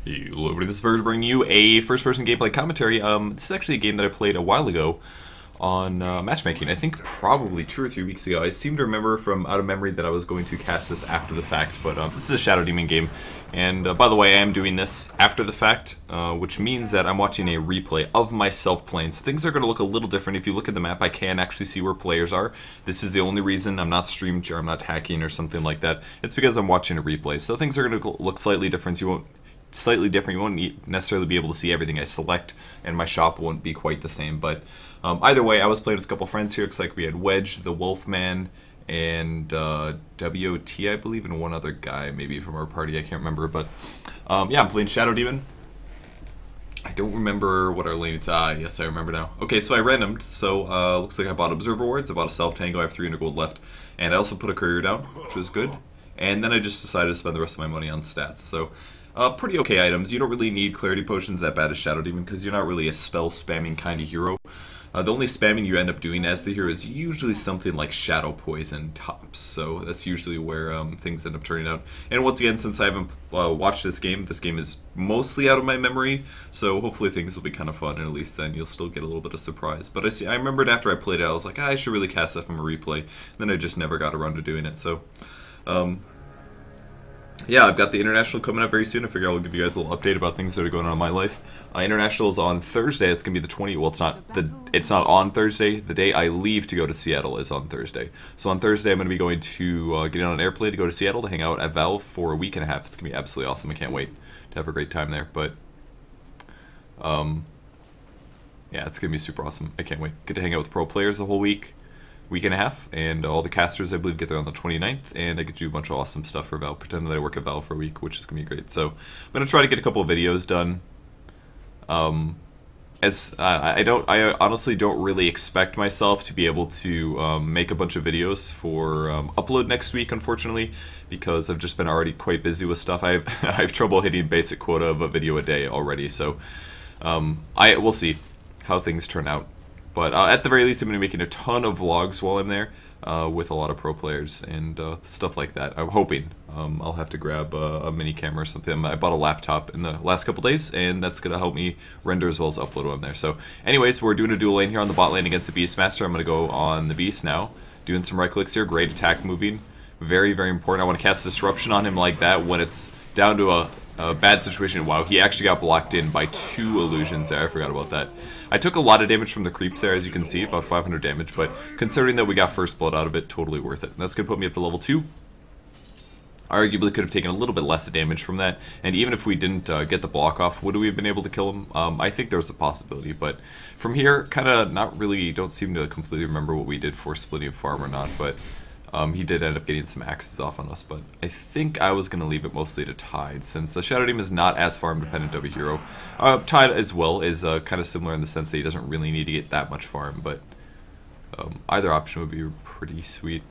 Hello everybody, this is Purge bringing you a first-person gameplay commentary. This is actually a game that I played a while ago on matchmaking. I think probably 2 or 3 weeks ago. I seem to remember from out of memory that I was going to cast this after the fact, but this is a Shadow Demon game. And by the way, I am doing this after the fact, which means that I'm watching a replay of myself playing. So things are going to look a little different. If you look at the map, I can actually see where players are. This is the only reason I'm not streamed or I'm not hacking or something like that. It's because I'm watching a replay. So things are going to look slightly different. You won't necessarily be able to see everything I select, and my shop won't be quite the same. But either way, I was playing with a couple friends here. Looks like we had Wedge, the Wolfman, and WOT, I believe, and one other guy maybe from our party. I can't remember, but yeah, I'm playing Shadow Demon. I don't remember what our lane is. Yes, I remember now. Okay, so I randomed. So looks like I bought Observer Wards, I bought a Self Tango, I have 300 gold left, and I also put a Courier down, which was good. And then I just decided to spend the rest of my money on stats. So pretty okay items. You don't really need Clarity Potions that bad as Shadow Demon because you're not really a spell spamming kind of hero. The only spamming you end up doing as the hero is usually something like Shadow Poison tops. So that's usually where things end up turning out. And once again, since I haven't watched this game is mostly out of my memory. So hopefully things will be kind of fun, and at least then you'll still get a little bit of surprise. But I remembered after I played it, I was like, I should really cast that from a replay. Then I just never got around to doing it. So yeah, I've got the International coming up very soon. I figure I'll give you guys a little update about things that are going on in my life. International is on Thursday. It's going to be the 20th. Well, it's not on Thursday. The day I leave to go to Seattle is on Thursday. So on Thursday, I'm going to be going to get on an airplane to go to Seattle to hang out at Valve for a week and a half. It's going to be absolutely awesome. I can't wait to have a great time there. But yeah, it's going to be super awesome. I can't wait. Get to hang out with pro players the whole week and a half, and all the casters I believe get there on the 29th, and I get to do a bunch of awesome stuff for Valve, pretend that I work at Valve for a week, which is going to be great. So I'm going to try to get a couple of videos done. I honestly don't really expect myself to be able to make a bunch of videos for upload next week, unfortunately, because I've just been already quite busy with stuff. I have trouble hitting basic quota of a video a day already, so we'll see how things turn out. But at the very least, I'm going to be making a ton of vlogs while I'm there with a lot of pro players and stuff like that. I'm hoping I'll have to grab a mini camera or something. I bought a laptop in the last couple days, and that's going to help me render as well as upload while I'm there. So anyways, we're doing a dual lane here on the bot lane against the Beastmaster. I'm going to go on the Beast now. Doing some right clicks here. Great attack moving. Very, very important. I want to cast Disruption on him like that when it's down to a bad situation. Wow, he actually got blocked in by 2 illusions there. I forgot about that. I took a lot of damage from the creeps there, as you can see, about 500 damage, but considering that we got first blood out of it, totally worth it. That's going to put me up to level 2. I arguably could have taken a little bit less damage from that, and even if we didn't get the block off, would we have been able to kill him? I think there's a possibility, but from here, kind of not really, don't seem to completely remember what we did for splitting a farm or not, but he did end up getting some axes off on us, but I think I was going to leave it mostly to Tide, since Shadow Demon is not as farm dependent of a hero. Tide as well is kind of similar in the sense that he doesn't really need to get that much farm, but either option would be pretty sweet.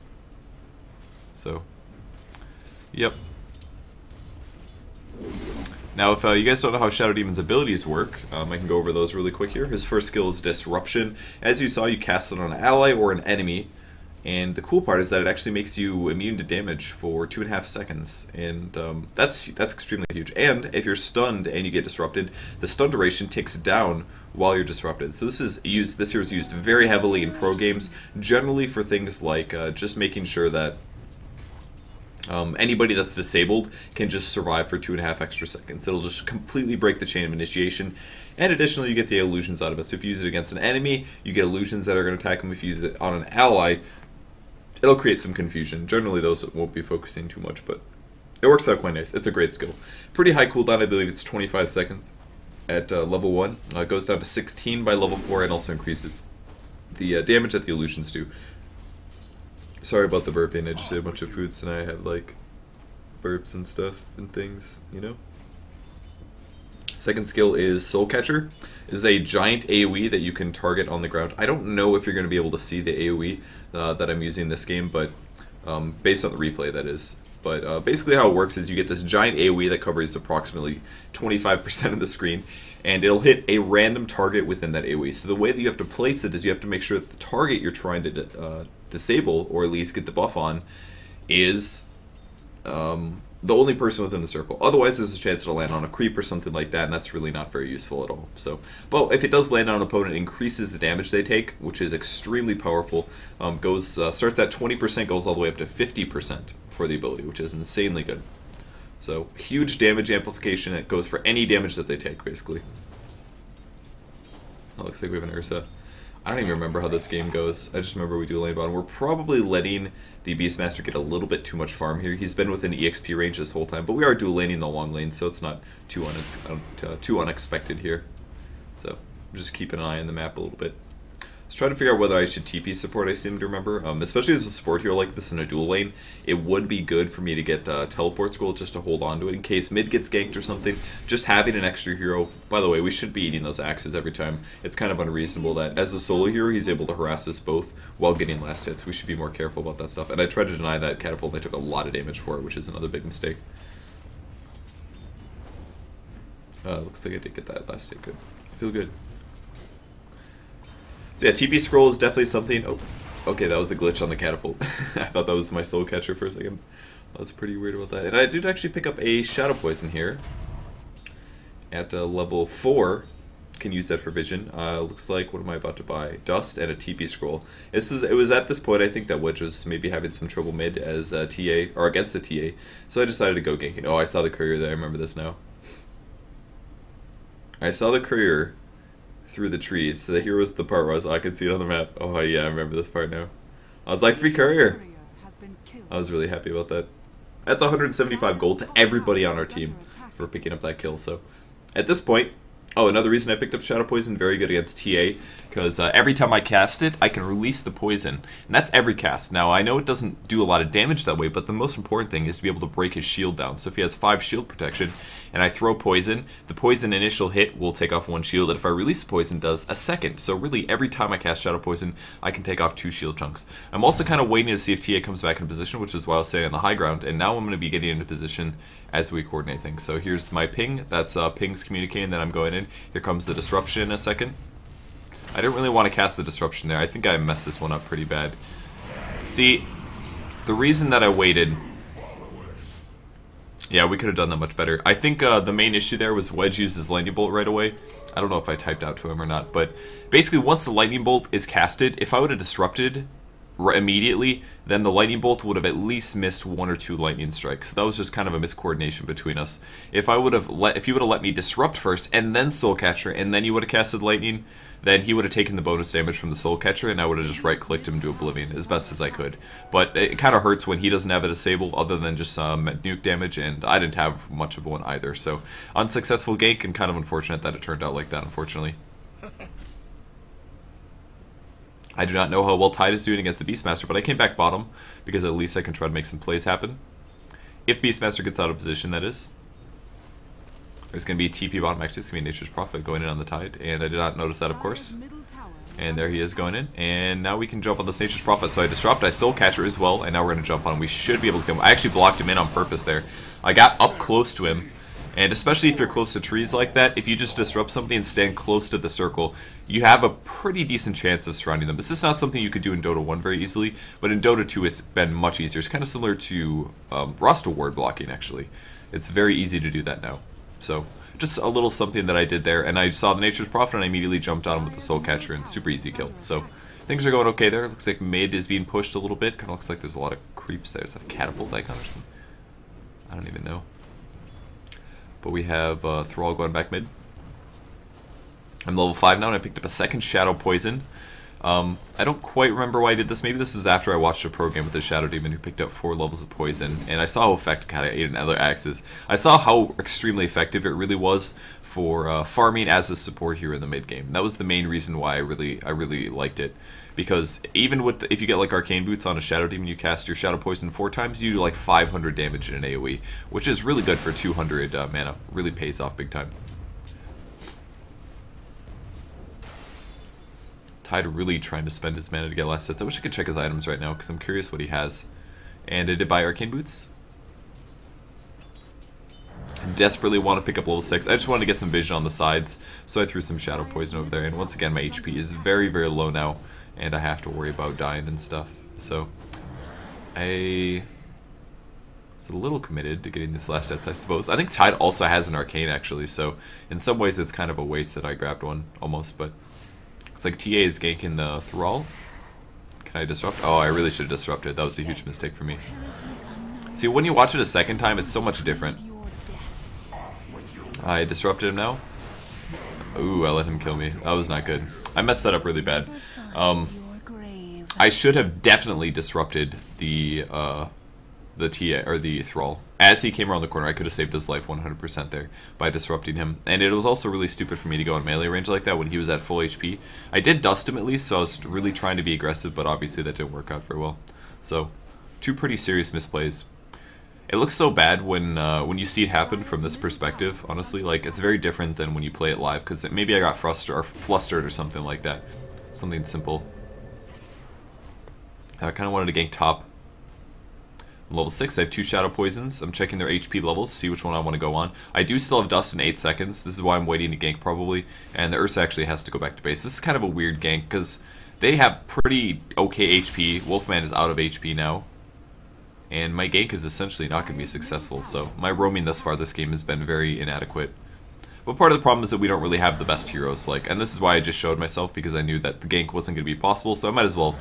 So, yep. Now, if you guys don't know how Shadow Demon's abilities work, I can go over those really quick here. His first skill is Disruption. As you saw, you cast it on an ally or an enemy. And the cool part is that it actually makes you immune to damage for 2.5 seconds, and that's extremely huge. And if you're stunned and you get disrupted, the stun duration ticks down while you're disrupted. So this hero is used very heavily in pro games, generally for things like just making sure that anybody that's disabled can just survive for 2.5 extra seconds. It'll just completely break the chain of initiation. And additionally, you get the illusions out of it. So if you use it against an enemy, you get illusions that are going to attack them. If you use it on an ally, it'll create some confusion. Generally, those won't be focusing too much, but it works out quite nice. It's a great skill. Pretty high cooldown. I believe it's 25 seconds at level 1. It goes down to 16 by level 4 and also increases the damage that the illusions do. Sorry about the burping. I just ate a bunch of foods and I have like burps and stuff and things, you know? Second skill is Soul Catcher. This is a giant AoE that you can target on the ground. I don't know if you're going to be able to see the AoE that I'm using in this game, but based on the replay, that is. But basically how it works is you get this giant AoE that covers approximately 25% of the screen, and it'll hit a random target within that AoE. So the way that you have to place it is you have to make sure that the target you're trying to disable, or at least get the buff on, is the only person within the circle. Otherwise, there's a chance it'll land on a creep or something like that, and that's really not very useful at all. So, but if it does land on an opponent, it increases the damage they take, which is extremely powerful. Starts at 20%, goes all the way up to 50% for the ability, which is insanely good. So, huge damage amplification. It goes for any damage that they take, basically. Oh, looks like we have an Ursa. I don't even remember how this game goes. I just remember we do lane bottom. We're probably letting the Beastmaster get a little bit too much farm here. He's been within EXP range this whole time, but we are dual laning the long lane, so it's not too unexpected here. So I'm just keeping an eye on the map a little bit. I was trying to figure out whether I should TP support, I seem to remember. Especially as a support hero like this in a dual lane, it would be good for me to get teleport scroll just to hold on to it in case mid gets ganked or something. Just having an extra hero. By the way, we should be eating those axes every time. It's kind of unreasonable that as a solo hero, he's able to harass us both while getting last hits. We should be more careful about that stuff. And I tried to deny that catapult, and I took a lot of damage for it, which is another big mistake. Looks like I did get that last hit. Good. I feel good. So yeah, TP scroll is definitely something. Oh, okay, that was a glitch on the catapult. I thought that was my soul catcher for a second. I was pretty weird about that. And I did actually pick up a Shadow Poison here. At level 4. Can use that for vision. Looks like, what am I about to buy? Dust and a TP scroll. It was at this point I think that Wedge was maybe having some trouble mid as TA, or against the TA. So I decided to go ganking. Oh, I saw the courier there. I remember this now. I saw the courier through the trees. So here was the part where I could see it on the map. Oh yeah, I remember this part now. I was like, free courier! I was really happy about that. That's 175 gold to everybody on our team for picking up that kill. So at this point, oh, another reason I picked up Shadow Poison, very good against TA, because every time I cast it, I can release the poison, and that's every cast. Now, I know it doesn't do a lot of damage that way, but the most important thing is to be able to break his shield down. So if he has 5 shield protection, and I throw poison, the poison initial hit will take off 1 shield, and if I release the poison, does a second. So really, every time I cast Shadow Poison, I can take off 2 shield chunks. I'm also kind of waiting to see if TA comes back in position, which is why I was staying on the high ground, and now I'm going to be getting into position as we coordinate things. So here's my ping. That's ping's communicating that I'm going in. Here comes the disruption in a second. I didn't really want to cast the disruption there. I think I messed this one up pretty bad. See, the reason that I waited... Yeah, we could have done that much better. I think the main issue there was Wedge used his lightning bolt right away. I don't know if I typed out to him or not, but basically once the lightning bolt is casted, if I would have disrupted immediately, then the lightning bolt would have at least missed 1 or 2 lightning strikes. So that was just kind of a miscoordination between us. If you would have let me disrupt first and then soul catcher and then you would have casted lightning, then he would have taken the bonus damage from the soul catcher and I would have just right clicked him to oblivion as best as I could. But it kind of hurts when he doesn't have a disable other than just nuke damage, and I didn't have much of one either. So unsuccessful gank, and kind of unfortunate that it turned out like that, unfortunately. I do not know how well Tide is doing against the Beastmaster, but I came back bottom because at least I can try to make some plays happen. If Beastmaster gets out of position, that is. There's going to be TP bottom, actually it's going to be Nature's Prophet going in on the Tide, and I did not notice that, of course. And there he is going in, and now we can jump on this Nature's Prophet. So I disrupt, I Soul Catcher as well, and now we're going to jump on him. We should be able to kill him. I actually blocked him in on purpose there. I got up close to him. And especially if you're close to trees like that, if you just disrupt somebody and stand close to the circle, you have a pretty decent chance of surrounding them. This is not something you could do in Dota 1 very easily, but in Dota 2 it's been much easier. It's kind of similar to Rust ward blocking, actually. It's very easy to do that now. So, just a little something that I did there, and I saw the Nature's Prophet and I immediately jumped on him with the Soul Catcher, and super easy kill. So, things are going okay there. Looks like mid is being pushed a little bit. Kind of looks like there's a lot of creeps there. Is that a catapult icon or something? I don't even know. But we have Thrall going back mid. I'm level 5 now, and I picked up a second Shadow Poison. I don't quite remember why I did this. Maybe this is after I watched a pro game with the Shadow Demon who picked up 4 levels of Poison. And I saw how effective, God, I ate another axes. I saw how extremely effective it really was for farming as a support hero in the mid game. That was the main reason why I really liked it. Because even with if you get like Arcane Boots on a Shadow Demon, you cast your Shadow Poison 4 times, you do like 500 damage in an AoE, which is really good for 200 mana. Really pays off big time. Tide really trying to spend his mana to get last hits. I wish I could check his items right now because I'm curious what he has. And I did buy Arcane Boots. I desperately want to pick up level 6. I just wanted to get some vision on the sides, so I threw some Shadow Poison over there. And once again, my HP is very, very low now, and I have to worry about dying and stuff. So, I It's a little committed to getting this last death, I suppose. I think Tide also has an arcane, actually, so in some ways it's kind of a waste that I grabbed one, almost, but looks like TA is ganking the Thrall. Can I disrupt? Oh, I really should have disrupted. That was a huge mistake for me. See, when you watch it a second time, it's so much different. I disrupted him now. Ooh, I let him kill me. That was not good. I messed that up really bad. I should have definitely disrupted the TA, or the Thrall. As he came around the corner, I could have saved his life 100% there by disrupting him. And it was also really stupid for me to go in melee range like that when he was at full HP. I did dust him at least, so I was really trying to be aggressive, but obviously that didn't work out very well. So, two pretty serious misplays. It looks so bad when you see it happen from this perspective, honestly. Like, it's very different than when you play it live, because maybe I got flustered or something like that. Something simple. I kind of wanted to gank top. Level 6, I have 2 Shadow Poisons. I'm checking their HP levels to see which one I want to go on. I do still have Dust in 8 seconds. This is why I'm waiting to gank, probably. And the Ursa actually has to go back to base. This is kind of a weird gank, because they have pretty okay HP. Wolfman is out of HP now. And my gank is essentially not going to be successful. So my roaming thus far this game has been very inadequate. But part of the problem is that we don't really have the best heroes, and this is why I just showed myself, because I knew that the gank wasn't going to be possible, so I might as well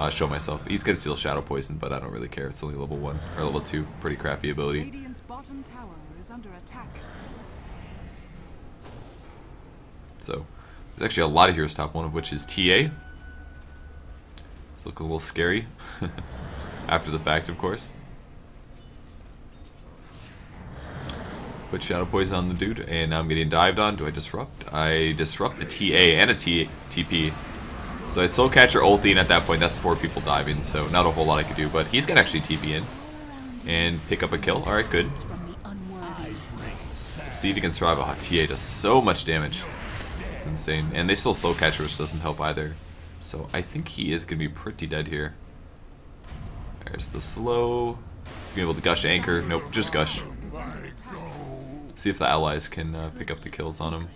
show myself. He's going to steal Shadow Poison, but I don't really care. It's only level 1, or level 2. Pretty crappy ability. Radiant's bottom tower is under attack. So, there's actually a lot of heroes top, one of which is TA. It's looking a little scary. After the fact, of course. Put Shadow Poison on the dude, and now I'm getting dived on. Do I disrupt? I disrupt the TA and a TP. So I Soul Catcher ulti, and at that point, that's 4 people diving, so not a whole lot I could do, but he's gonna actually TP in and pick up a kill. Alright, good. See if he can survive. Oh, TA does so much damage. It's insane. And they still Soul Catcher, which doesn't help either. So I think he is gonna be pretty dead here. There's the slow. He's gonna be able to gush anchor. Nope, just gush. See if the allies can pick up the kills on him.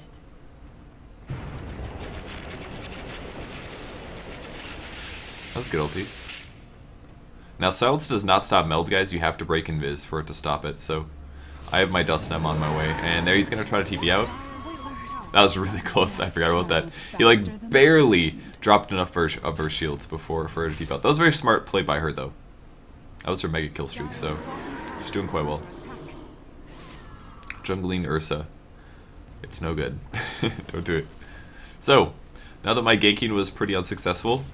That's a good ulti. Now, silence does not stop meld, guys. You have to break invis for it to stop it. So, I have my dust stem on my way, and there he's gonna try to TP out. That was really close. I forgot about that. He like barely dropped enough of her shields before for her to TP out. That was a very smart play by her, though. That was her mega kill streak, so she's doing quite well. Jungling Ursa. It's no good. Don't do it. So, now that my ganking was pretty unsuccessful,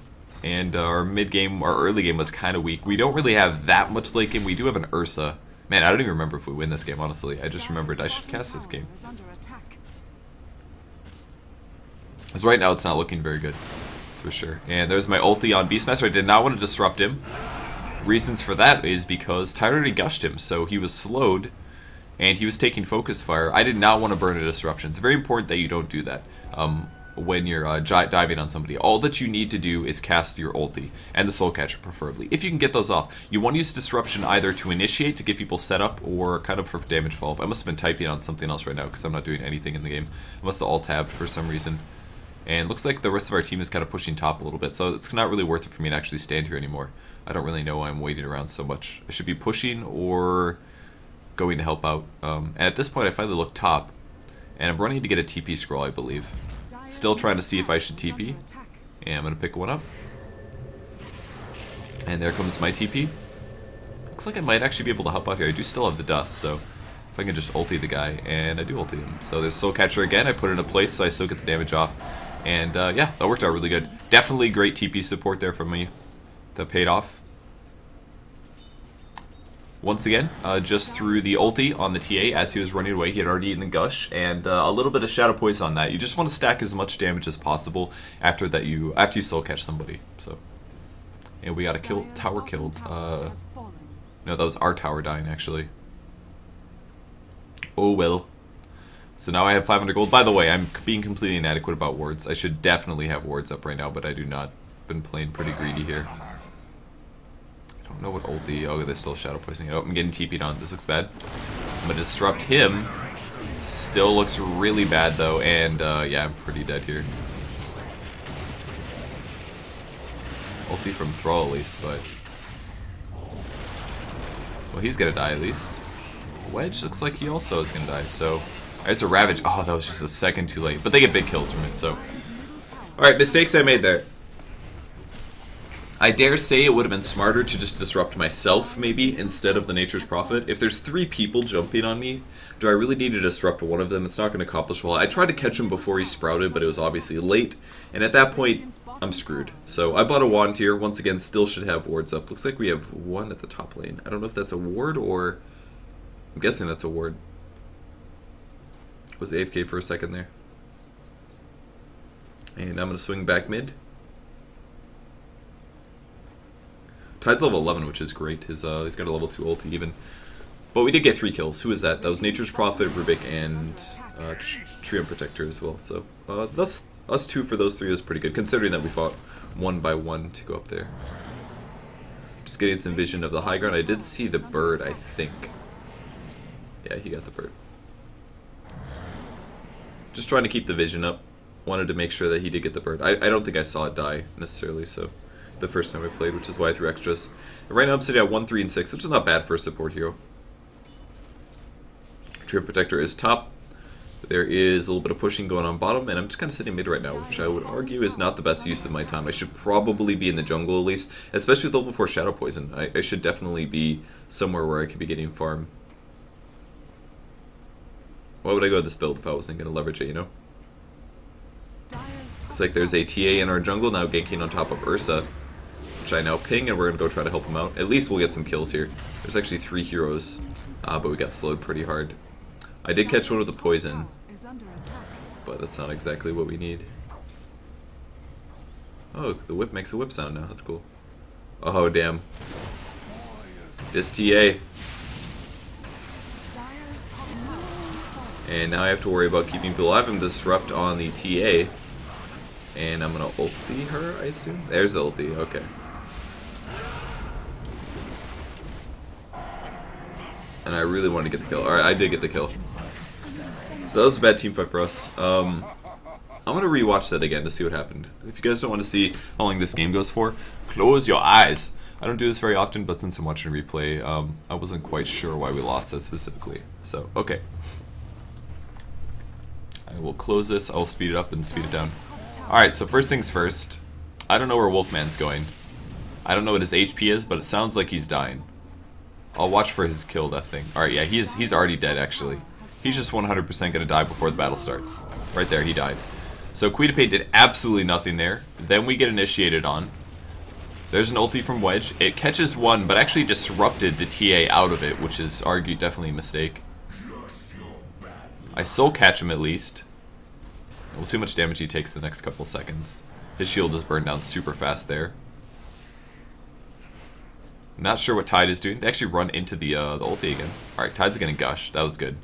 and our mid game, our early game was kind of weak, we don't really have that much late game. We do have an Ursa. Man, I don't even remember if we win this game, honestly. I just remembered I should cast this game. Because right now it's not looking very good. That's for sure. And there's my ulti on Beastmaster. I did not want to disrupt him. Reasons for that is because Tide already gushed him, so he was slowed. And he was taking focus fire. I did not want to burn a disruption. It's very important that you don't do that when you're diving on somebody. All that you need to do is cast your ulti, and the Soul Catcher preferably. If you can get those off, you want to use disruption either to initiate, to get people set up, or kind of for damage follow-up. I must have been typing on something else right now because I'm not doing anything in the game. I must have alt-tabbed for some reason. And looks like the rest of our team is kind of pushing top a little bit, so it's not really worth it for me to actually stand here anymore. I don't really know why I'm waiting around so much. I should be pushing or going to help out. And at this point I finally look top, and I'm running to get a TP scroll, I believe. Still trying to see if I should TP, and I'm going to pick one up. And there comes my TP. Looks like I might actually be able to help out here. I do still have the dust, so if I can just ulti the guy, and I do ulti him. So there's Soul Catcher again, I put it in place so I still get the damage off. And yeah, that worked out really good. Definitely great TP support there from me. That paid off. Once again, just threw the ulti on the TA as he was running away. He had already eaten the gush, and a little bit of Shadow Poison on that. You just want to stack as much damage as possible after you Soul Catch somebody. So, and we got a tower killed. No, that was our tower dying actually. Oh well. So now I have 500 gold. By the way, I'm being completely inadequate about wards. I should definitely have wards up right now, but I do not. Been playing pretty greedy here. I don't know what ulti. Oh, they're still Shadow Poisoning. Oh, I'm getting TP'd on. This looks bad. I'm gonna disrupt him. Still looks really bad though, and yeah, I'm pretty dead here. Ulti from Thrall at least, but Well, he's gonna die at least. Wedge looks like he also is gonna die, so... There's a Ravage. Oh, that was just a second too late. But they get big kills from it, so... Alright, mistakes I made there. I dare say it would have been smarter to just disrupt myself, maybe, instead of the Nature's Prophet. If there's 3 people jumping on me, do I really need to disrupt one of them? It's not going to accomplish well. I tried to catch him before he sprouted, but it was obviously late. And at that point, I'm screwed. So I bought a wand here. Once again, still should have wards up. Looks like we have one at the top lane. I don't know if that's a ward or... I'm guessing that's a ward. Was AFK for a second there. And I'm going to swing back mid. Tide's level 11, which is great. He's got a level 2 ulti even. But we did get 3 kills. Who is that? That was Nature's Prophet, Rubik, and Treant Protector as well. So us 2 for those 3 was pretty good, considering that we fought 1 by 1 to go up there. Just getting some vision of the high ground. I did see the bird, I think. Yeah, he got the bird. Just trying to keep the vision up. Wanted to make sure that he did get the bird. I don't think I saw it die necessarily, so the first time I played, which is why I threw extras. And right now I'm sitting at 1, 3, and 6, which is not bad for a support hero. Treant Protector is top. There is a little bit of pushing going on bottom, and I'm just kind of sitting mid right now, which I would argue is not the best use of my time. I should probably be in the jungle at least, especially with level 4 Shadow Poison. I should definitely be somewhere where I could be getting farm. Why would I go with this build if I wasn't going to leverage it, you know? Looks like there's a TA in our jungle now ganking on top of Ursa, which I now ping, and we're going to go try to help him out. At least we'll get some kills here. There's actually 3 heroes, but we got slowed pretty hard. I did catch one with the poison, but that's not exactly what we need. Oh, the whip makes a whip sound now. That's cool. Oh, damn. This TA. And now I have to worry about keeping people alive and disrupt on the TA. And I'm going to ulti her, I assume? There's the ulti, okay. And I really wanted to get the kill. Alright, I did get the kill. So that was a bad team fight for us. I'm going to rewatch that again to see what happened. If you guys don't want to see how long this game goes for, close your eyes. I don't do this very often, but since I'm watching a replay, I wasn't quite sure why we lost that specifically. So, okay. I will close this, I will speed it up and speed it down. Alright, so first things first, I don't know where Wolfman's going. I don't know what his HP is, but it sounds like he's dying. I'll watch for his kill death thing. Alright, yeah, he's already dead actually. He's just 100% gonna die before the battle starts. Right there, he died. So Queen of Pain did absolutely nothing there. Then we get initiated on. There's an ulti from Wedge. It catches one, but actually disrupted the TA out of it, which is argued definitely a mistake. I soul catch him at least. We'll see how much damage he takes the next couple seconds. His shield is burned down super fast there. Not sure what Tide is doing. They actually run into the ulti again. Alright, Tide's gonna gush. That was good.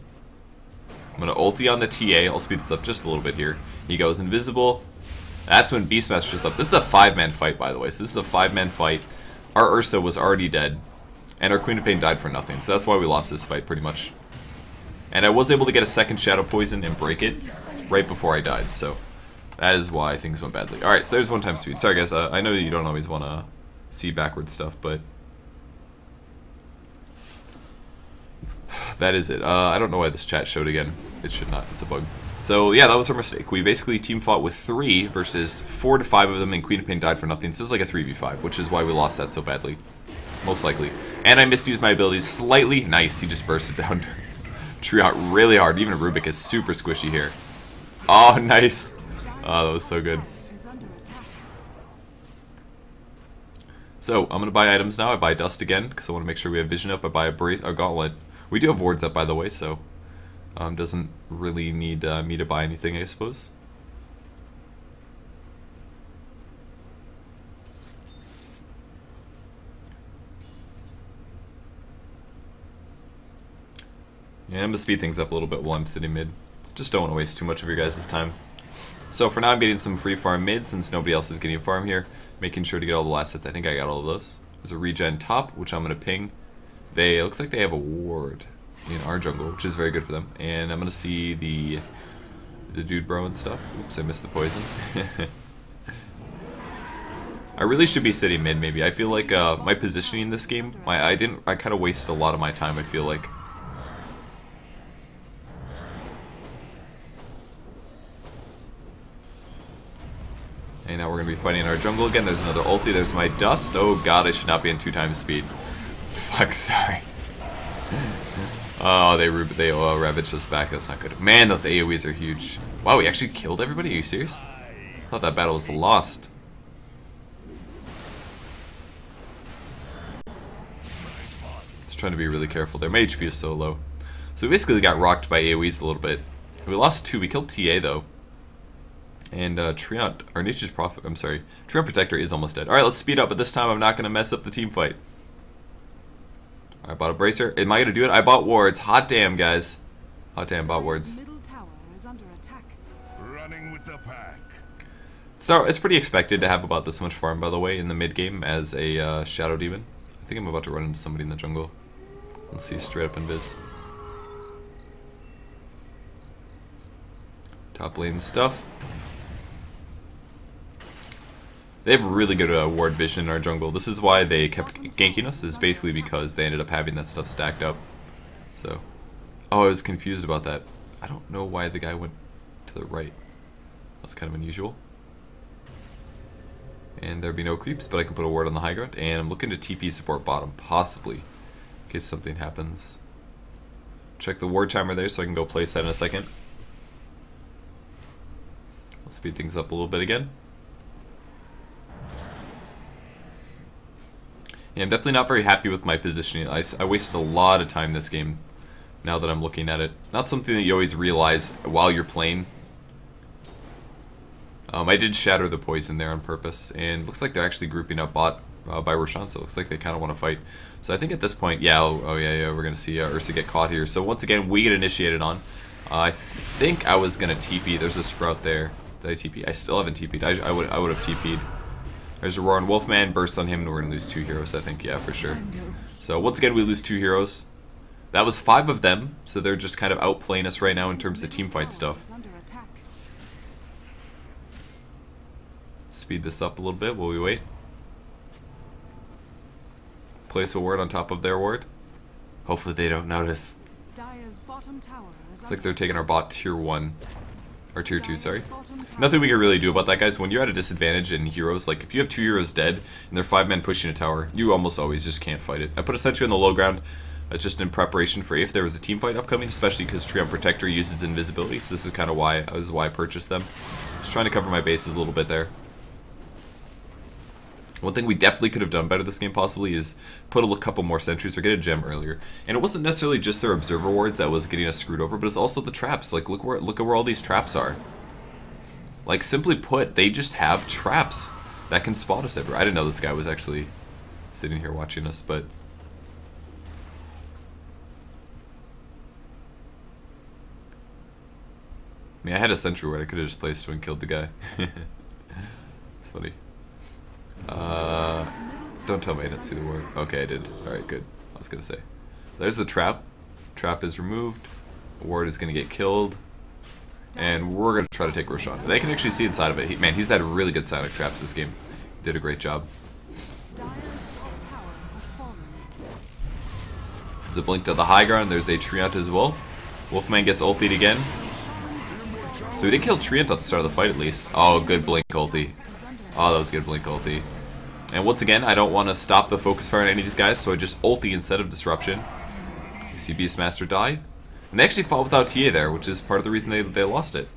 I'm gonna ulti on the TA. I'll speed this up just a little bit here. He goes invisible. That's when Beastmaster shows up. This is a 5-man fight, by the way. So this is a 5-man fight. Our Ursa was already dead. And our Queen of Pain died for nothing. So that's why we lost this fight, pretty much. And I was able to get a second Shadow Poison and break it right before I died, so that is why things went badly. Alright, so there's 1 time speed. Sorry guys, I know that you don't always want to see backward stuff, but that is it. I don't know why this chat showed again. It should not, it's a bug. So yeah, that was our mistake. We basically team fought with 3 versus 4 to 5 of them, and Queen of Pain died for nothing, so it was like a 3v5, which is why we lost that so badly. Most likely. And I misused my abilities slightly. Nice, he just bursted down. Treant really hard. Even Rubik is super squishy here. Oh, nice. Oh, that was so good. So, I'm going to buy items now. I buy Dust again, because I want to make sure we have Vision up. I buy a Gauntlet. We do have Wards up, by the way, so doesn't really need me to buy anything, I suppose. Yeah, I'm going to speed things up a little bit while I'm sitting mid. Just don't want to waste too much of your guys' time. So for now I'm getting some free farm mid since nobody else is getting a farm here. Making sure to get all the last hits. I think I got all of those. There's a regen top, which I'm going to ping. It looks like they have a ward in our jungle, which is very good for them. And I'm going to see the dude bro and stuff. Oops, I missed the poison. I really should be sitting mid, maybe. I feel like my positioning in this game, I kind of wasted a lot of my time, I feel like. And now we're going to be fighting our jungle again. There's another ulti. There's my dust. Oh god, I should not be in 2x speed. Fuck, sorry. Oh, they ravaged us back. That's not good. Man, those AoEs are huge. Wow, we actually killed everybody? Are you serious? I thought that battle was lost. Just trying to be really careful there. My HP is so low. So we basically got rocked by AoEs a little bit. We lost 2. We killed TA though. And Treant, our Nature's Prophet, I'm sorry, Treant Protector is almost dead. Alright, let's speed up, but this time I'm not going to mess up the team fight. I bought a Bracer. Am I going to do it? I bought wards. Hot damn, guys. Hot damn, bought wards. Running with the pack. It's pretty expected to have about this much farm, by the way, in the mid game as a Shadow Demon. I think I'm about to run into somebody in the jungle. Let's see, straight up invis. Top lane stuff. They have really good ward vision in our jungle. This is why they kept ganking us, is basically because they ended up having that stuff stacked up. So, oh, I was confused about that. I don't know why the guy went to the right. That's kind of unusual. And there'd be no creeps, but I can put a ward on the high ground. And I'm looking to TP support bottom, possibly, in case something happens. Check the ward timer there so I can go place that in a second. I'll speed things up a little bit again. Yeah, I'm definitely not very happy with my positioning. I wasted a lot of time this game, now that I'm looking at it. Not something that you always realize while you're playing. I did shatter the poison there on purpose, and looks like they're actually grouping up bot by Roshan, so it looks like they kind of want to fight. So I think at this point, yeah, oh yeah, we're going to see Ursa get caught here. So once again, we get initiated on. I think I was going to TP. There's a Sprout there. Did I TP? I still haven't TP'd. I would have TP'd. There's a Roaring Wolfman, burst on him, and we're going to lose 2 heroes, I think, yeah, for sure. So once again, we lose 2 heroes. That was 5 of them, so they're just kind of outplaying us right now in terms of teamfight stuff. Speed this up a little bit while we wait. Place a ward on top of their ward. Hopefully they don't notice. Looks like they're taking our bot tier 1. Or tier 2, sorry. Nothing we can really do about that, guys. When you're at a disadvantage in heroes, like if you have 2 heroes dead and they're 5 men pushing a tower, you almost always just can't fight it. I put a sentry on the low ground just in preparation for if there was a team fight upcoming, especially because Treant Protector uses invisibility, so this is kind of why I purchased them. Just trying to cover my bases a little bit there. One thing we definitely could have done better this game possibly is put a couple more sentries or get a gem earlier. And it wasn't necessarily just their observer wards that was getting us screwed over, but it's also the traps. Like look at where all these traps are. Like simply put, they just have traps that can spot us everywhere. I didn't know this guy was actually sitting here watching us, but I mean, I had a sentry ward I could have just placed and killed the guy. It's funny. Don't tell me I didn't see the ward. Okay, I did. Alright, good. I was gonna say. There's the trap. Trap is removed. The ward is gonna get killed. And we're gonna try to take Roshan. They can actually see inside of it. Man, he's had really good sonic traps this game. Did a great job. There's a blink to the high ground. There's a Treant as well. Wolfman gets ultied again. So we did kill Treant at the start of the fight at least. Oh, good blink ulti. Oh, that was a good blink ulti. And once again, I don't want to stop the focus fire on any of these guys, so I just ulti instead of disruption. You see Beastmaster die. And they actually fought without TA there, which is part of the reason they lost it.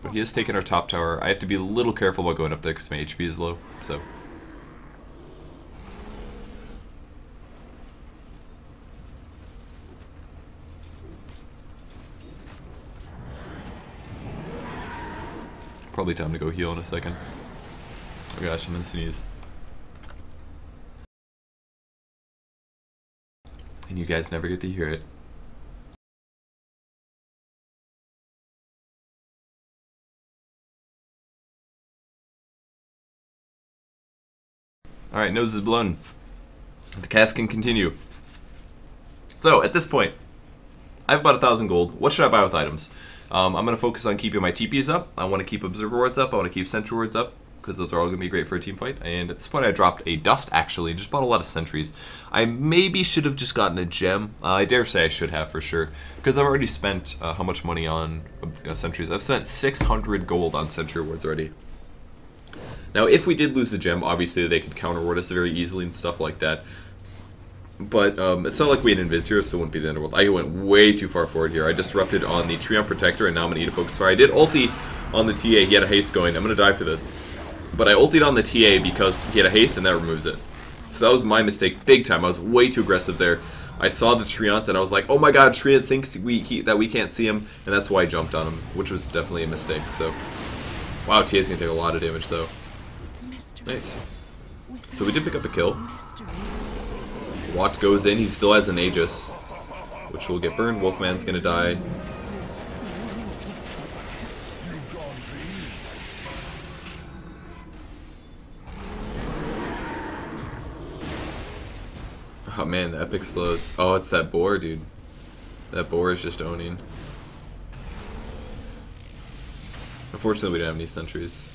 But he has taken our top tower. I have to be a little careful about going up there because my HP is low, so. Probably time to go heal in a second. Oh gosh, I'm gonna sneeze. And you guys never get to hear it. Alright, nose is blown. The cast can continue. So, at this point, I have about 1,000 gold. What should I buy with items? I'm going to focus on keeping my TPs up. I want to keep Observer Wards up. I want to keep Sentry Wards up, because those are all going to be great for a team fight. And at this point I dropped a Dust, actually, and just bought a lot of Sentries. I maybe should have just gotten a Gem. I dare say I should have, for sure, because I've already spent how much money on Sentries. I've spent 600 gold on Sentry Wards already. Now, if we did lose the Gem, obviously they could counter-ward us very easily and stuff like that. But it's not like we had Invis here, so it wouldn't be the Underworld. I went way too far forward here. I disrupted on the Treant Protector, and now I'm going to eat a Focus Fire. I did ulti on the TA. He had a haste going. I'm going to die for this. But I ultied on the TA because he had a haste, and that removes it. So that was my mistake big time. I was way too aggressive there. I saw the Treant, and I was like, oh my god, Treant thinks that we can't see him, and that's why I jumped on him, which was definitely a mistake. So, wow, TA's going to take a lot of damage, though. Nice. So we did pick up a kill. Watt goes in. He still has an Aegis, which will get burned. Wolfman's gonna die. Oh man, the epic slows. Oh, it's that boar, dude. That boar is just owning. Unfortunately, we don't have any sentries.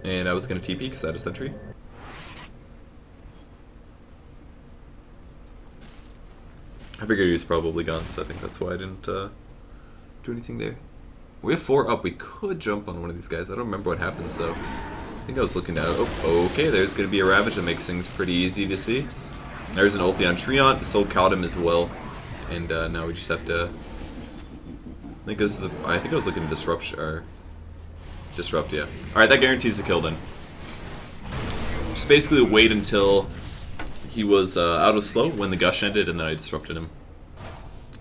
And I was gonna TP because I had a sentry. I figured he was probably gone, so I think that's why I didn't do anything there. We have 4 up. We could jump on one of these guys. I don't remember what happens, though. I think I was looking at it. Oh, okay, there's going to be a Ravage that makes things pretty easy to see. There's an ulti on Treant. Soul caught him as well. And now we just have to... I think this is I think I was looking to disrupt, yeah. Alright, that guarantees the kill then. Just basically wait until he was out of slow when the gush ended, and then I disrupted him.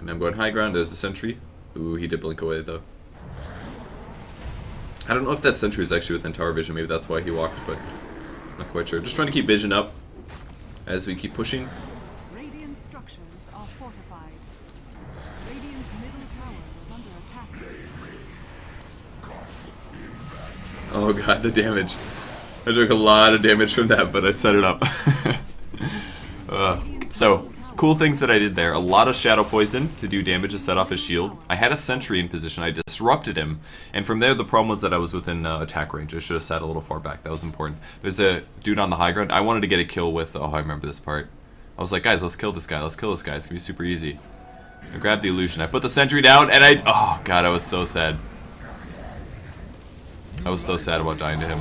And I'm going high ground. There's the sentry. Ooh, he did blink away though. I don't know if that sentry is actually within tower vision. Maybe that's why he walked, but I'm not quite sure. Just trying to keep vision up as we keep pushing. Radiant structures are fortified. Radiant's middle tower is under attack. Oh god, the damage. I took a lot of damage from that, but I set it up. So, cool things that I did there. A lot of Shadow Poison to do damage to set off his shield. I had a sentry in position. I disrupted him. And from there, the problem was that I was within attack range. I should have sat a little far back. That was important. There's a dude on the high ground. I wanted to get a kill with... Oh, I remember this part. I was like, guys, let's kill this guy. Let's kill this guy. It's going to be super easy. I grabbed the illusion. I put the sentry down, and I... Oh, god, I was so sad. I was so sad about dying to him.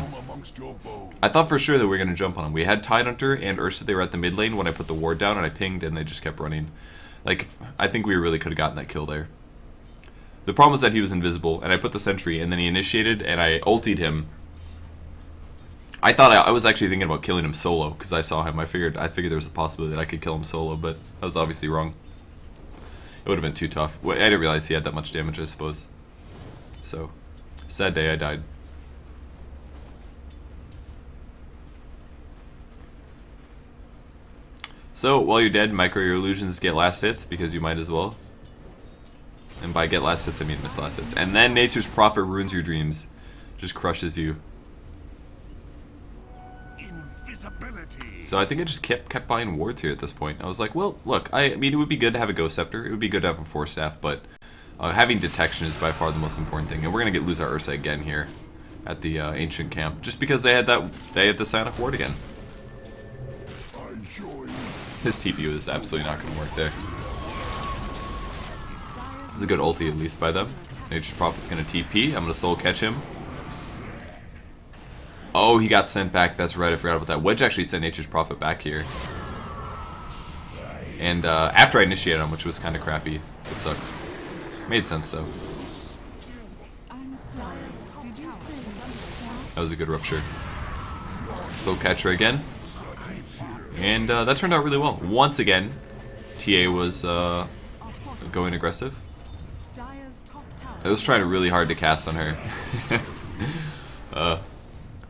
I thought for sure that we were going to jump on him. We had Tidehunter and Ursa, they were at the mid lane when I put the ward down and I pinged and they just kept running. Like, I think we really could have gotten that kill there. The problem was that he was invisible and I put the sentry and then he initiated and I ultied him. I thought I was actually thinking about killing him solo because I saw him. I figured there was a possibility that I could kill him solo, but I was obviously wrong. It would have been too tough. I didn't realize he had that much damage, I suppose. So, sad day, I died. So, while you're dead, micro your illusions get last hits, because you might as well. And by get last hits, I mean miss last hits. And then Nature's Prophet ruins your dreams. Just crushes you. So I think I just kept buying wards here at this point. I was like, well, look, I mean, it would be good to have a Ghost Scepter. It would be good to have a Force Staff, but having detection is by far the most important thing. And we're going to lose our Ursa again here at the Ancient Camp, just because they had the Psionic Ward again. His TP is absolutely not going to work there. This is a good ulti at least by them. Nature's Prophet's going to TP. I'm going to soul catch him. Oh, he got sent back. That's right. I forgot about that. Wedge actually sent Nature's Prophet back here. And after I initiated him, which was kind of crappy. It sucked. Made sense though. That was a good rupture. Soul catcher again. And that turned out really well. Once again, TA was going aggressive. I was trying really hard to cast on her.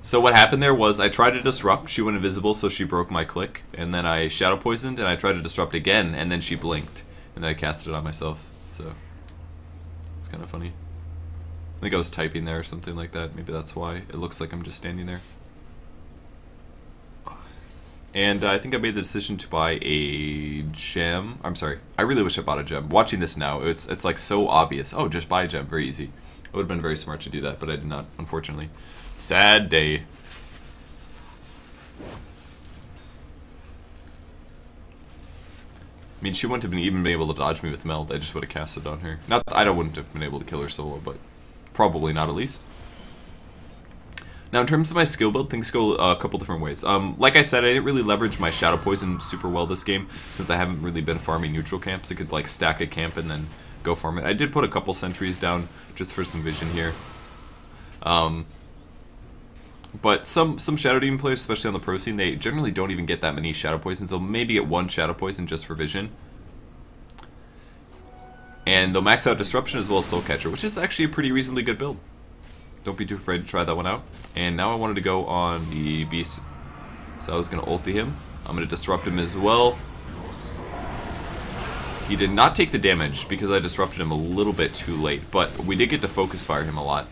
So what happened there was I tried to disrupt, she went invisible, so she broke my click, and then I shadow poisoned, and I tried to disrupt again, and then she blinked, and then I casted it on myself. So it's kind of funny. I think I was typing there or something like that. Maybe that's why it looks like I'm just standing there. And I think I made the decision to buy a gem. I'm sorry. I really wish I bought a gem. Watching this now, it's like so obvious. Oh, just buy a gem. Very easy. It would have been very smart to do that, but I did not, unfortunately. Sad day. I mean, she wouldn't have even been able to dodge me with meld. I just would have casted on her. Not that I wouldn't have been able to kill her solo, but probably not at least. Now, in terms of my skill build, things go a couple different ways. Like I said, I didn't really leverage my Shadow Poison super well this game, since I haven't really been farming neutral camps. I could, like, stack a camp and then go farm it. I did put a couple sentries down just for some vision here. But some Shadow Demon players, especially on the pro scene, they generally don't even get that many Shadow Poisons. They'll maybe get one Shadow Poison just for vision. And they'll max out Disruption as well as Soul Catcher, which is actually a pretty reasonably good build. Don't be too afraid to try that one out. And now I wanted to go on the Beast. So I was going to ulti him. I'm going to disrupt him as well. He did not take the damage because I disrupted him a little bit too late. But we did get to focus fire him a lot.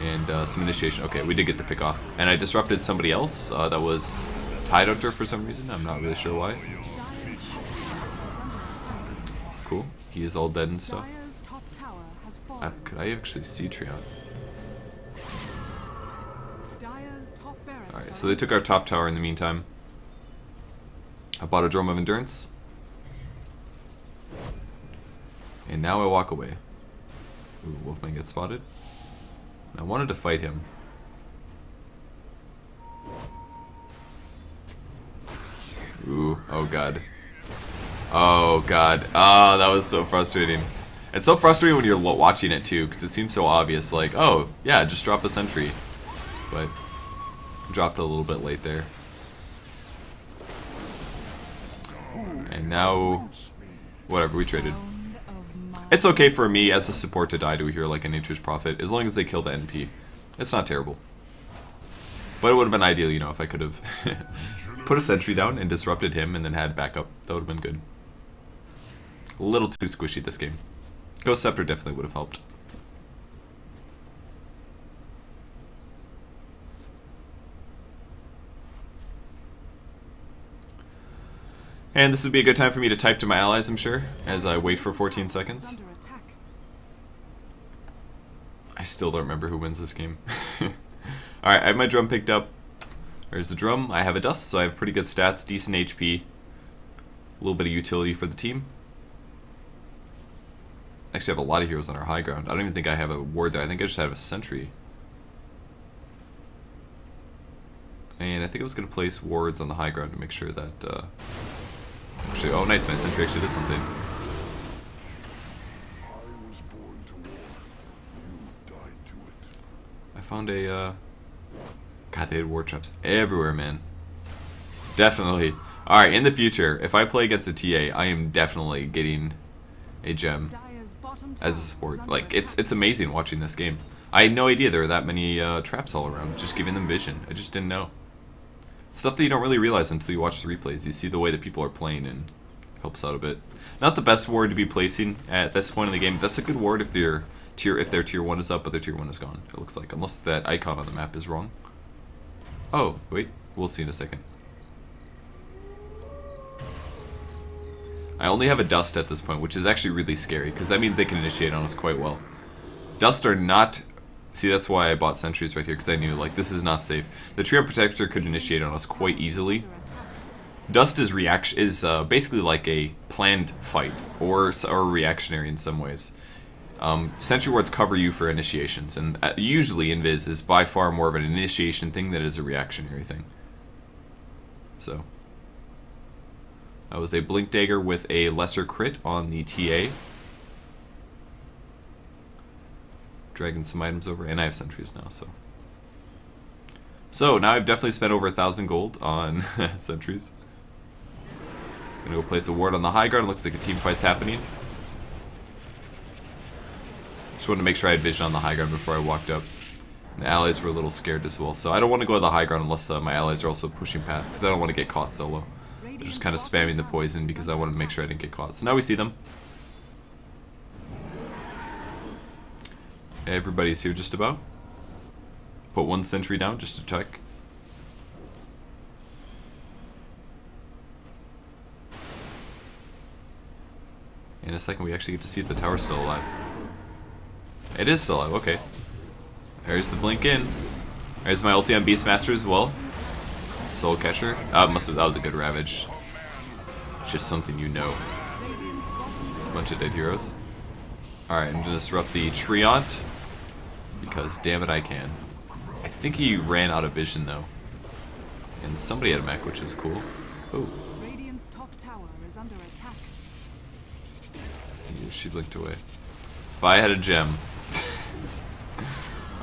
And some initiation. Okay, we did get the pick off. And I disrupted somebody else that was Tide Hunter for some reason. I'm not really sure why. Cool. He is all dead and stuff. Could I actually see Trion? Alright, so they took our top tower in the meantime. I bought a Drum of Endurance. And now I walk away. Ooh, Wolfman gets spotted. I wanted to fight him. Ooh, oh god. Oh god. Oh, that was so frustrating. It's so frustrating when you're watching it too, because it seems so obvious, like, oh, yeah, just drop a sentry. But dropped a little bit late there. And now, whatever, we traded. It's okay for me as a support to die to a hero like a Nature's Prophet, as long as they kill the NP. It's not terrible. But it would have been ideal, you know, if I could have put a sentry down and disrupted him and then had backup. That would have been good. A little too squishy this game. Ghost Scepter definitely would have helped. And this would be a good time for me to type to my allies, I'm sure, as I wait for 14 seconds. I still don't remember who wins this game. Alright, I have my drum picked up. There's the drum. I have a dust, so I have pretty good stats, decent HP. A little bit of utility for the team. Actually, I have a lot of heroes on our high ground. I don't even think I have a ward there. I think I just have a sentry. And I think I was going to place wards on the high ground to make sure that... Actually, oh nice, my sentry actually did something. I found a, God, they had war traps everywhere, man. Definitely. Alright, in the future, if I play against a TA, I am definitely getting a gem as a support. Like, it's amazing watching this game. I had no idea there were that many traps all around, just giving them vision. I just didn't know. Stuff that you don't really realize until you watch the replays. You see the way that people are playing and it helps out a bit. Not the best ward to be placing at this point in the game. That's a good ward if their tier 1 is up but their tier 1 is gone, it looks like. Unless that icon on the map is wrong. Oh, wait. We'll see in a second. I only have a dust at this point, which is actually really scary, because that means they can initiate on us quite well. Dust are not... See, that's why I bought sentries right here, because I knew, like, this is not safe. The Treant Protector could initiate on us quite easily. Dust is basically like a planned fight, or reactionary in some ways. Sentry wards cover you for initiations, and usually Invis is by far more of an initiation thing than it is a reactionary thing. So, that was a Blink Dagger with a lesser crit on the TA. Dragging some items over, and I have sentries now, so. So, now I've definitely spent over 1,000 gold on sentries. I'm gonna go place a ward on the high ground. Looks like a team fight's happening. Just wanted to make sure I had vision on the high ground before I walked up. And the allies were a little scared as well, so I don't want to go to the high ground unless my allies are also pushing past, because I don't want to get caught solo. They're just kind of spamming the poison because I wanted to make sure I didn't get caught. So now we see them. Everybody's here just about. Put one sentry down just to check. In a second, we actually get to see if the tower's still alive. It is still alive, okay. There's the blink in. There's my ulti on Beastmaster as well. Soul Catcher. That was a good Ravage. It's just something you know. It's a bunch of dead heroes. Alright, I'm gonna disrupt the Treant. Because damn it I can. I think he ran out of vision though. And somebody had a mech, which is cool. Oh. Radiant's top tower is under attack. She blinked away. If I had a gem.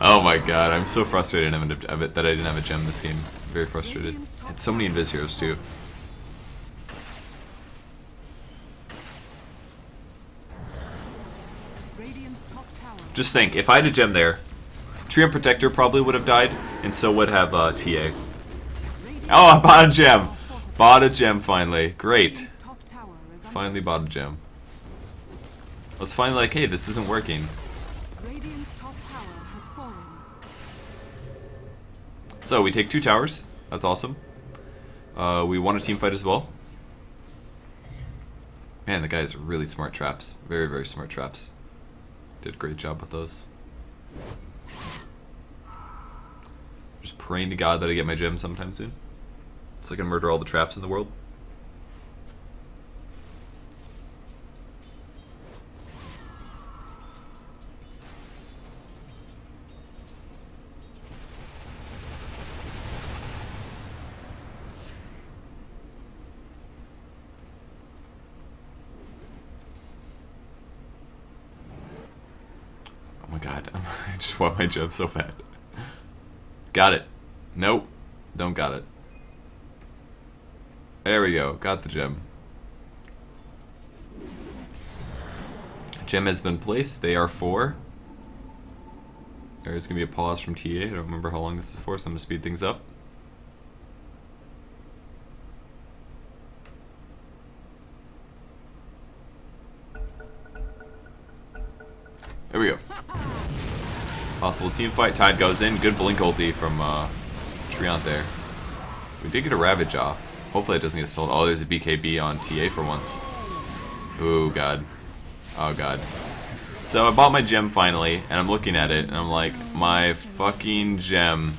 Oh my god, I'm so frustrated that I didn't have a gem this game. Very frustrated. Had so many invis heroes too. Radiant's top tower. Just think, if I had a gem there, Treant Protector probably would have died, and so would have TA. Oh, I bought a gem! Bought a gem finally. Great. Finally bought a gem. I was finally like, hey, this isn't working. Radiant's top tower has fallen. So we take 2 towers. That's awesome. We won a team fight as well. Man, the guy has really smart traps. Very, very smart traps. Did a great job with those. Just praying to God that I get my gem sometime soon, so I can murder all the traps in the world. Oh my god, I just want my gem so bad. Got it. Nope. Don't got it. There we go. Got the gem. Gem has been placed. They are 4. There's going to be a pause from TA. I don't remember how long this is for, so I'm going to speed things up. There we go. Possible team fight. Tide goes in. Good blink ulti from Treant there. We did get a Ravage off. Hopefully it doesn't get stolen. Oh, there's a BKB on TA for once. Ooh, God. Oh, God. So I bought my gem finally, and I'm looking at it, and I'm like, my fucking gem.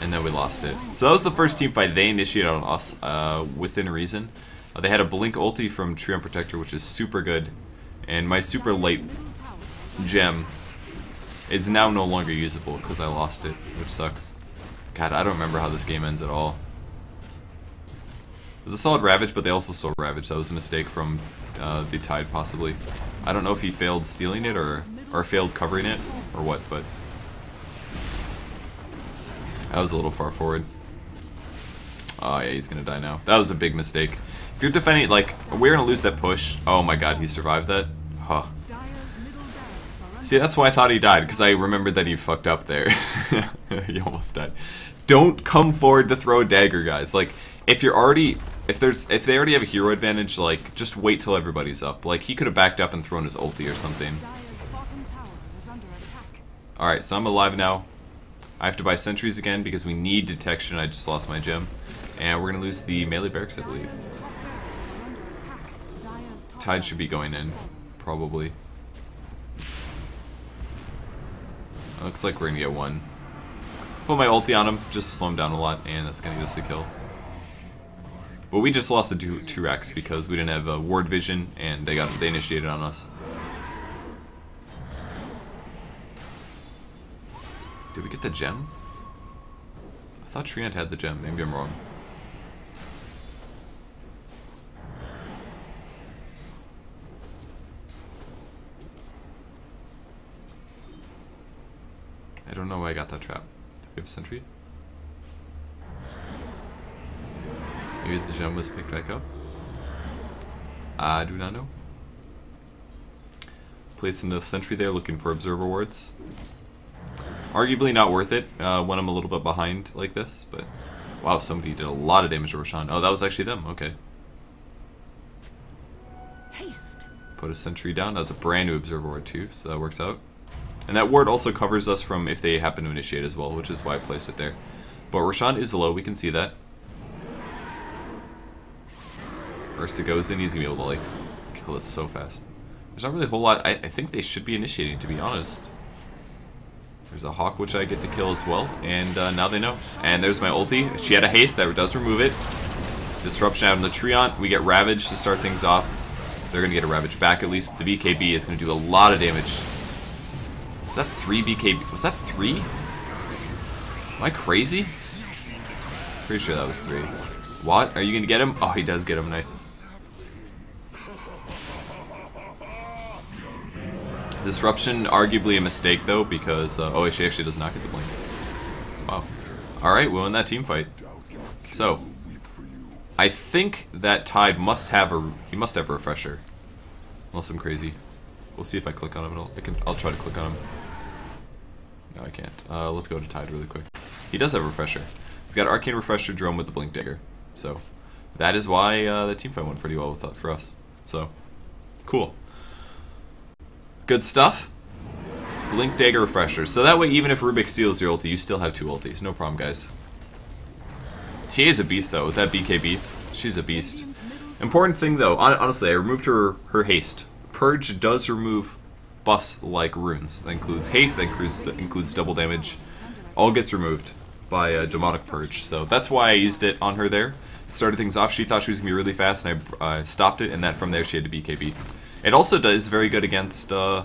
And then we lost it. So that was the first team fight they initiated on us, within reason. They had a blink ulti from Treant Protector, which is super good. And my super late gem is now no longer usable because I lost it, which sucks. God, I don't remember how this game ends at all. It was a solid Ravage, but they also stole Ravage. That was a mistake from the Tide, possibly. I don't know if he failed stealing it or failed covering it or what, but that was a little far forward. Oh yeah, he's gonna die now. That was a big mistake. If you're defending, like, we're gonna lose that push. Oh my god, he survived that? Huh. See, that's why I thought he died, because I remembered that he fucked up there. He almost died. Don't come forward to throw a dagger, guys. Like, if you're already, if they already have a hero advantage, like, just wait till everybody's up. Like, he could have backed up and thrown his ulti or something. Alright, so I'm alive now. I have to buy sentries again because we need detection. I just lost my gem. And we're gonna lose the melee barracks, I believe. Tide should be going in, probably. Looks like we're gonna get one. Put my ulti on him, just to slow him down a lot, and that's gonna get us the kill. But we just lost the 2x because we didn't have ward vision, and they initiated on us. Did we get the gem? I thought Treant had the gem. Maybe I'm wrong. I don't know why I got that trap. Do we have a sentry? Maybe the gem was picked back up? I do not know. Placing a sentry there, looking for observer wards. Arguably not worth it when I'm a little bit behind like this, but wow, somebody did a lot of damage to Roshan. Oh, that was actually them. Okay. Haste. Put a sentry down. That was a brand new observer ward too, so that works out. And that ward also covers us from if they happen to initiate as well, which is why I placed it there. But Roshan is low, we can see that. Ursa goes in, he's gonna be able to like kill this so fast. There's not really a whole lot. I think they should be initiating, to be honest. There's a Hawk, which I get to kill as well, and now they know. And there's my ulti. She had a haste that does remove it. Disruption out on the Treant. We get Ravage to start things off. They're going to get a Ravage back at least. The BKB is going to do a lot of damage. Was that 3 BKB? Was that 3? Am I crazy? Pretty sure that was 3. What? Are you going to get him? Oh, he does get him. Nice. Disruption, arguably a mistake though, because oh, she actually does not get the blink. Wow. All right, we won that team fight. So, I think that Tide must have a refresher, unless I'm crazy. We'll see if I click on him. I'll try to click on him. No, I can't. Let's go to Tide really quick. He does have a refresher. He's got Arcane Refresher Drone with the Blink Dagger. So, that is why the team fight went pretty well with that for us. So, cool. Good stuff. Blink Dagger Refresher. So that way, even if Rubik steals your ulti, you still have 2 ultis. No problem, guys. TA is a beast, though, with that BKB. She's a beast. Important thing, though, honestly, I removed her haste. Purge does remove buffs like runes. That includes haste, that includes double damage. All gets removed by Demonic Purge. So that's why I used it on her there. It started things off. She thought she was going to be really fast, and I stopped it, and then from there she had to BKB. It also does very good against BKB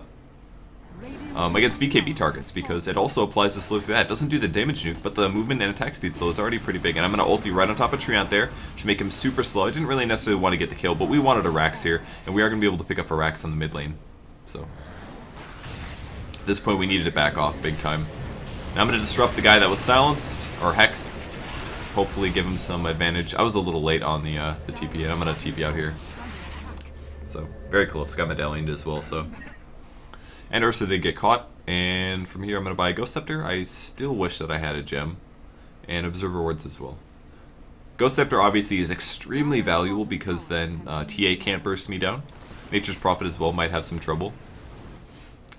targets, because it also applies the slow through that. It doesn't do the damage nuke, but the movement and attack speed slow is already pretty big. And I'm going to ulti right on top of Treant there to make him super slow. I didn't really necessarily want to get the kill, but we wanted a Rax here, and we are going to be able to pick up a Rax on the mid lane. So, at this point we needed to back off big time. Now I'm going to disrupt the guy that was silenced, or hexed. Hopefully give him some advantage. I was a little late on the TP, and I'm going to TP out here. So, very close. Got medallioned as well, so. And Ursa did get caught, and from here I'm going to buy a Ghost Scepter. I still wish that I had a gem, and Observer Wards as well. Ghost Scepter obviously is extremely valuable, because then TA can't burst me down. Nature's Prophet as well might have some trouble.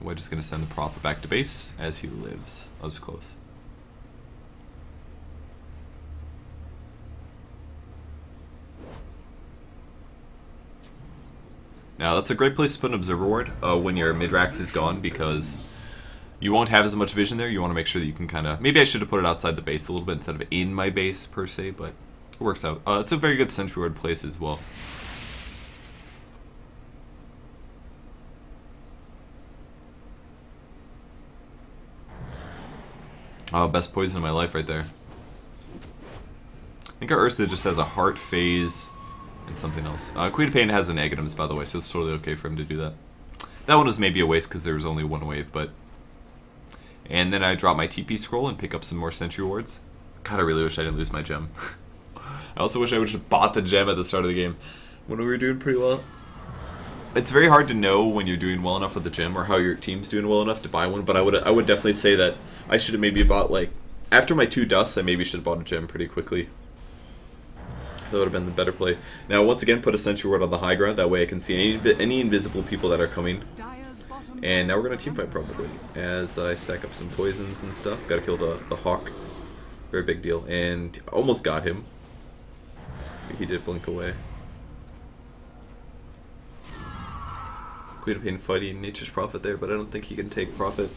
We're just going to send the Prophet back to base as he lives. That was close. Now, that's a great place to put an Observer Ward when your mid-rax is gone, because you won't have as much vision there. You want to make sure that you can kind of... Maybe I should have put it outside the base a little bit instead of in my base, per se, but it works out. It's a very good Sentry Ward place as well. Oh, best poison in my life right there. I think our Ursa just has a heart phase... and something else. Queen of Pain has an Aghanims, by the way, so it's totally okay for him to do that. That one was maybe a waste because there was only one wave, but... And then I drop my TP scroll and pick up some more Sentry Wards. God, I really wish I didn't lose my gem. I also wish I would have bought the gem at the start of the game when we were doing pretty well. It's very hard to know when you're doing well enough with the gem or how your team's doing well enough to buy one, but I would definitely say that I should have maybe bought, like... After my 2 dusts, I maybe should have bought a gem pretty quickly. That would have been the better play. Now, once again, put a Sentry Ward on the high ground. That way I can see any invisible people that are coming. And now we're going to teamfight probably, as I stack up some poisons and stuff. Got to kill the Hawk. Very big deal. And almost got him. He did blink away. Queen of Pain fighting Nature's Prophet there, but I don't think he can take Prophet.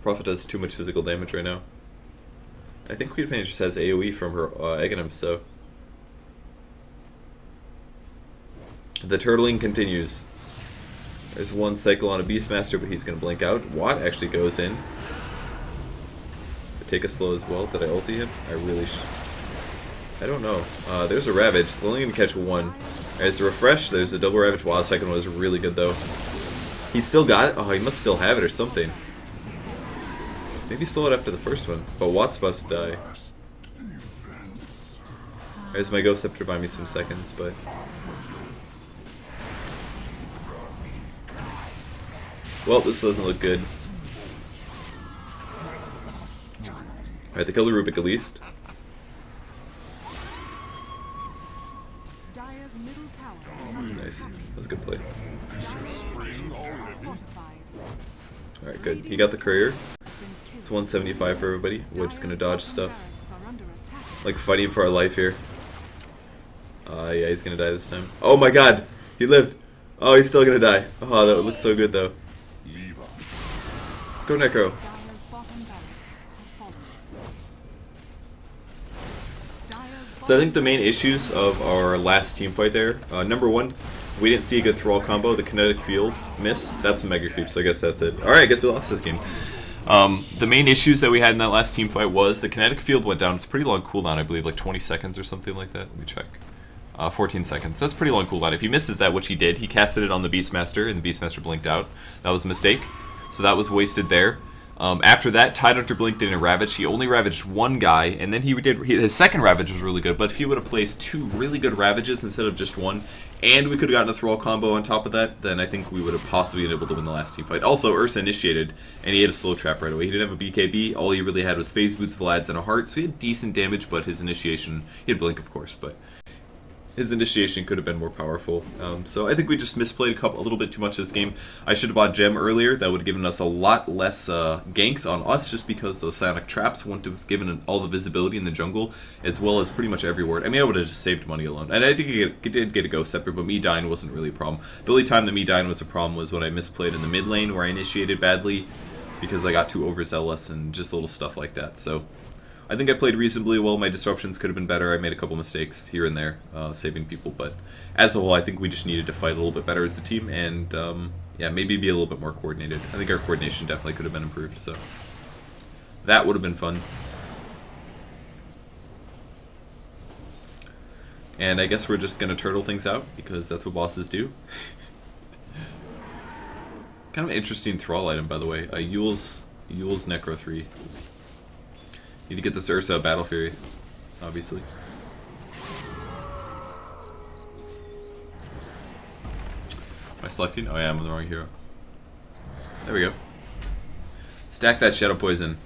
Prophet does too much physical damage right now. I think Queen of Pain just has AoE from her Aghanims, so... The turtling continues. There's one cycle on a Beastmaster, but he's going to blink out. Watt actually goes in. Take a slow as well. Did I ulti him? I really should. I don't know. There's a Ravage. They're only going to catch one. There's the Refresh. There's a double Ravage. Wow, the second one was really good, though. He still got it? Oh, he must still have it or something. Maybe he stole it after the first one. But Watt's about to die. There's my Ghost Scepter to buy me some seconds, but... Well, this doesn't look good. Alright, they killed the Rubik at least. Nice. That was a good play. Alright, good. He got the courier. It's 175 for everybody. We're just gonna dodge stuff. Like fighting for our life here. Yeah, he's gonna die this time. Oh my god! He lived! Oh, he's still gonna die. Oh, that looks so good though. Go Necro. Dire's bottom barracks has fallen. Dire's So I think the main issues of our last team fight there, number one, we didn't see a good thrall combo. The kinetic field missed. That's mega creep, so I guess that's it. Alright, I guess we lost this game. The main issues that we had in that last team fight was the kinetic field went down. It's a pretty long cooldown, I believe, like 20 seconds or something like that. Let me check. 14 seconds. That's pretty long cooldown. If he misses that, which he did, he casted it on the Beastmaster, and the Beastmaster blinked out. That was a mistake. So that was wasted there. After that, Tidehunter blinked in and ravaged. He only ravaged one guy, and then his second ravage was really good, but if he would have placed two really good ravages instead of just one, and we could have gotten a thrall combo on top of that, then I think we would have possibly been able to win the last team fight. Also, Ursa initiated, and he had a slow trap right away. He didn't have a BKB. All he really had was phase boots, Vlads, and a heart, so he had decent damage, but his initiation, he had blink of course, but his initiation could have been more powerful. So I think we just misplayed a little bit too much this game. I should have bought Gem earlier. That would have given us a lot less ganks on us, just because those psionic traps wouldn't have given all the visibility in the jungle, as well as pretty much every ward. I mean, I would have just saved money alone. And I did get a Ghost Scepter, but me dying wasn't really a problem. The only time that me dying was a problem was when I misplayed in the mid lane, where I initiated badly, because I got too overzealous and just little stuff like that. So I think I played reasonably well. My disruptions could have been better. I made a couple mistakes here and there, saving people. But as a whole, I think we just needed to fight a little bit better as a team, and yeah, maybe be a little bit more coordinated. I think our coordination definitely could have been improved. So that would have been fun. And I guess we're just gonna turtle things out because that's what bosses do. Kind of an interesting thrall item, by the way. Yule's Necro 3. Need to get this Ursa Battle Fury, obviously. Am I selecting? Oh yeah, I'm on the wrong hero. There we go. Stack that Shadow Poison.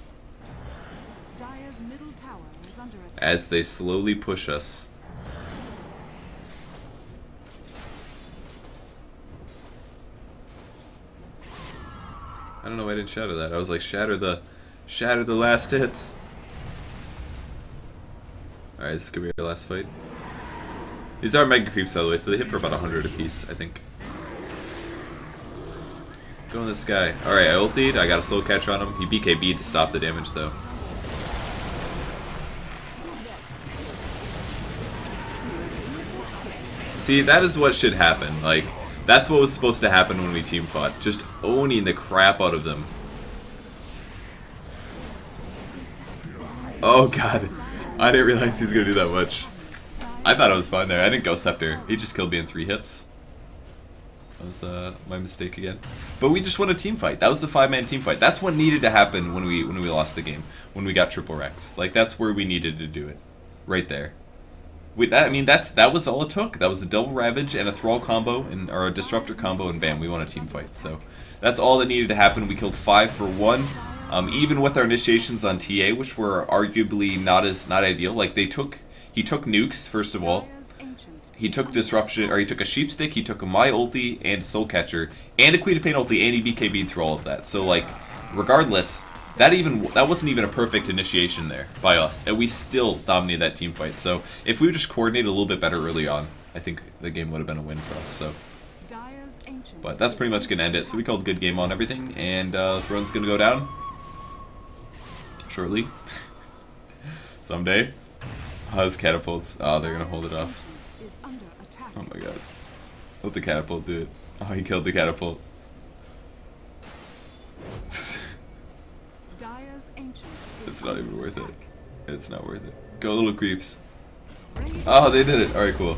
Dire's middle tower is under attack. As they slowly push us. I don't know why I didn't shatter that. I was like, shatter the last hits. Alright, this is gonna be our last fight. These are mega creeps, by the way, so they hit for about 100 apiece, I think. Go on this guy. Alright, I ultied. I got a slow catch on him. He BKB'd to stop the damage, though. See, that is what should happen. Like, that's what was supposed to happen when we team fought. Just owning the crap out of them. Oh god. I didn't realize he was going to do that much. I thought I was fine there. I didn't go Scepter. He just killed me in 3 hits. That was my mistake again. But we just won a team fight. That was the 5-man team fight. That's what needed to happen when we lost the game. When we got triple Rex. Like, that's where we needed to do it. Right there. That was all it took. That was a double Ravage and a Thrall combo, or a Disruptor combo, and bam, we won a team fight. So that's all that needed to happen. We killed 5 for 1. Even with our initiations on TA, which were arguably not ideal, like he took nukes first of all, he took disruption, or he took a sheep stick, he took a my ulti and soul catcher, and a Queen of Pain ulti, and he BKB'd through all of that. So like, regardless, that wasn't even a perfect initiation there by us, and we still dominated that team fight. So if we would just coordinated a little bit better early on, I think the game would have been a win for us. So. But that's pretty much gonna end it. So we called good game on everything, and Throne's gonna go down. Shortly. Someday. Oh, those catapults. Oh, they're gonna hold it off. Oh my god. Let the catapult do it. Oh, he killed the catapult. It's not even worth it. It's not worth it. Go, little creeps. Oh, they did it. Alright, cool.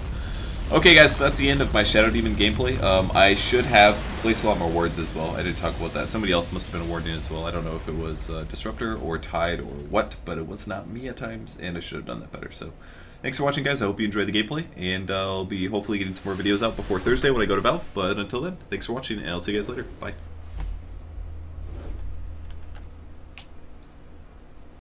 Okay guys, so that's the end of my Shadow Demon gameplay. I should have placed a lot more wards as well. I didn't talk about that. Somebody else must have been warding as well. I don't know if it was Disruptor or Tide or what, but it was not me at times, and I should have done that better. So, thanks for watching guys. I hope you enjoyed the gameplay, and I'll be hopefully getting some more videos out before Thursday when I go to Valve. But until then, thanks for watching, and I'll see you guys later. Bye.